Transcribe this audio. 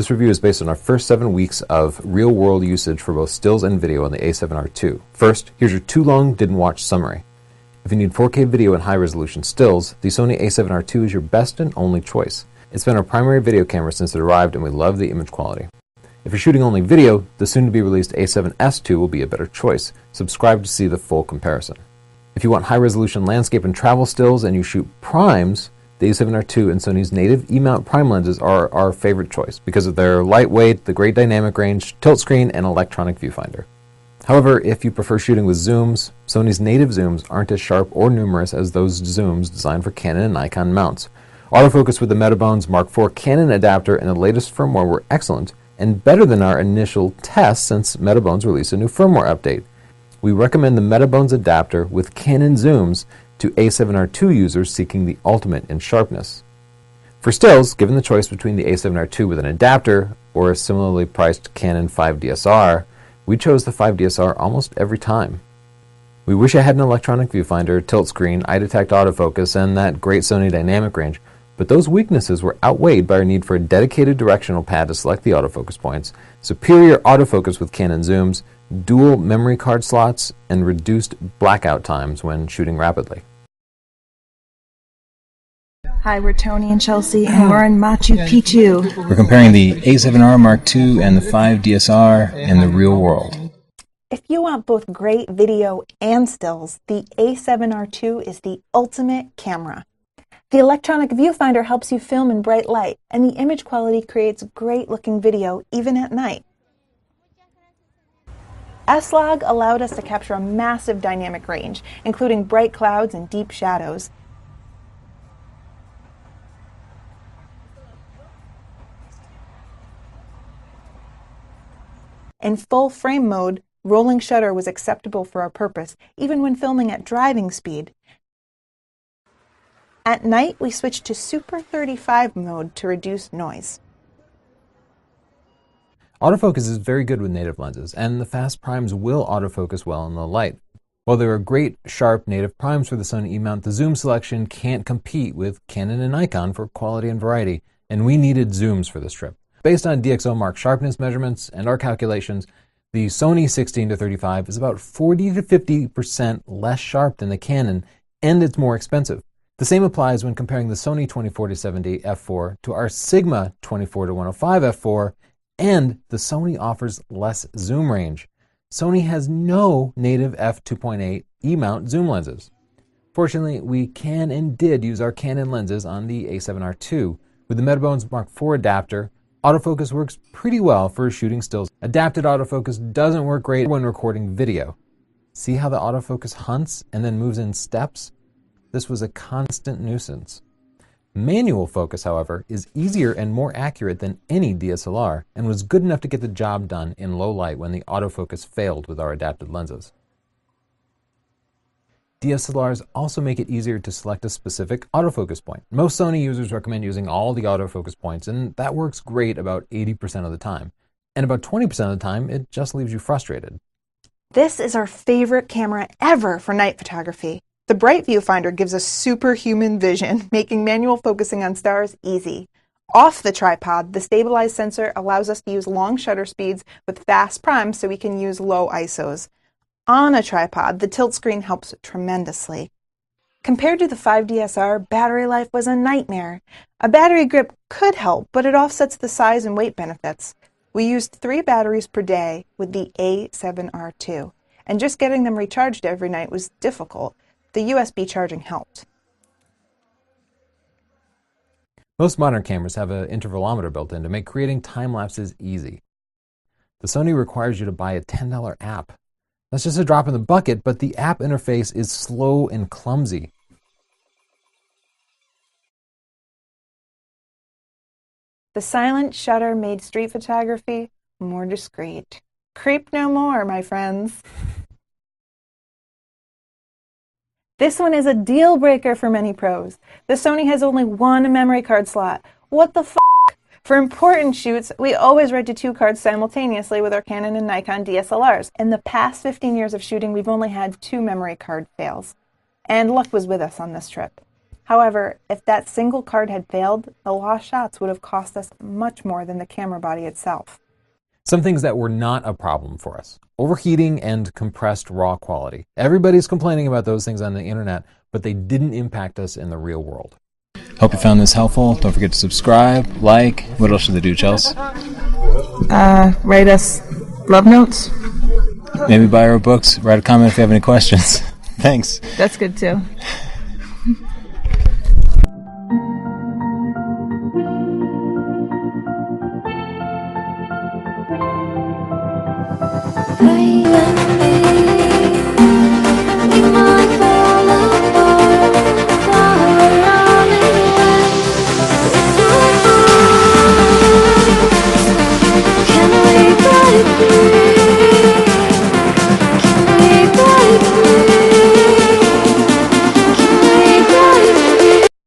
This review is based on our first 7 weeks of real-world usage for both stills and video on the A7R II. First, here's your too long didn't watch summary. If you need 4K video and high-resolution stills, the Sony A7R II is your best and only choice. It's been our primary video camera since it arrived, and we love the image quality. If you're shooting only video, the soon-to-be-released A7S II will be a better choice. Subscribe to see the full comparison. If you want high-resolution landscape and travel stills and you shoot primes, the A7R II and Sony's native E-mount prime lenses are our favorite choice because of their lightweight, the great dynamic range, tilt screen, and electronic viewfinder. However, if you prefer shooting with zooms, Sony's native zooms aren't as sharp or numerous as those zooms designed for Canon and Nikon mounts. Autofocus with the Metabones Mark IV Canon adapter and the latest firmware were excellent and better than our initial tests since Metabones released a new firmware update. We recommend the Metabones adapter with Canon zooms to A7R II users seeking the ultimate in sharpness. For stills, given the choice between the A7R II with an adapter or a similarly priced Canon 5DSR, we chose the 5DSR almost every time. We wish I had an electronic viewfinder, tilt screen, eye detect autofocus, and that great Sony dynamic range, but those weaknesses were outweighed by our need for a dedicated directional pad to select the autofocus points, superior autofocus with Canon zooms, dual memory card slots, and reduced blackout times when shooting rapidly. Hi, we're Tony and Chelsea, and we're in Machu Picchu. We're comparing the A7R Mark II and the 5DSR in the real world. If you want both great video and stills, the A7R II is the ultimate camera. The electronic viewfinder helps you film in bright light, and the image quality creates great-looking video even at night. S-Log allowed us to capture a massive dynamic range, including bright clouds and deep shadows. In full frame mode, rolling shutter was acceptable for our purpose, even when filming at driving speed. At night, we switched to Super 35 mode to reduce noise. Autofocus is very good with native lenses, and the fast primes will autofocus well in low light. While there are great, sharp native primes for the Sony E-mount, the zoom selection can't compete with Canon and Nikon for quality and variety, and we needed zooms for this trip. Based on DxO Mark sharpness measurements and our calculations, the Sony 16-35 is about 40 to 50% less sharp than the Canon, and it's more expensive. The same applies when comparing the Sony 24-70 f4 to our Sigma 24-105 f4, and the Sony offers less zoom range. Sony has no native f2.8 E-mount zoom lenses. Fortunately, we can and did use our Canon lenses on the A7R II. With the Metabones Mark IV adapter, autofocus works pretty well for shooting stills. Adapted autofocus doesn't work great when recording video. See how the autofocus hunts and then moves in steps? This was a constant nuisance. Manual focus, however, is easier and more accurate than any DSLR and was good enough to get the job done in low light when the autofocus failed with our adapted lenses. DSLRs also make it easier to select a specific autofocus point. Most Sony users recommend using all the autofocus points, and that works great about 80% of the time. And about 20% of the time, it just leaves you frustrated. This is our favorite camera ever for night photography. The bright viewfinder gives us superhuman vision, making manual focusing on stars easy. Off the tripod, the stabilized sensor allows us to use long shutter speeds with fast primes so we can use low ISOs. On a tripod, the tilt screen helps tremendously. Compared to the 5DSR, battery life was a nightmare. A battery grip could help, but it offsets the size and weight benefits. We used 3 batteries per day with the A7R II, and just getting them recharged every night was difficult. The USB charging helped. Most modern cameras have an intervalometer built in to make creating time lapses easy. The Sony requires you to buy a $10 app. That's just a drop in the bucket, but the app interface is slow and clumsy. The silent shutter made street photography more discreet. Creep no more, my friends. This one is a deal breaker for many pros. The Sony has only one memory card slot. What the f***? For important shoots, we always write to 2 cards simultaneously with our Canon and Nikon DSLRs. In the past 15 years of shooting, we've only had 2 memory card fails. And luck was with us on this trip. However, if that single card had failed, the lost shots would have cost us much more than the camera body itself. Some things that were not a problem for us: overheating and compressed raw quality. Everybody's complaining about those things on the internet, but they didn't impact us in the real world. Hope you found this helpful. Don't forget to subscribe, like. What else should they do, Chelsea? Write us love notes. Maybe buy our books. Write a comment if you have any questions. Thanks. That's good too. I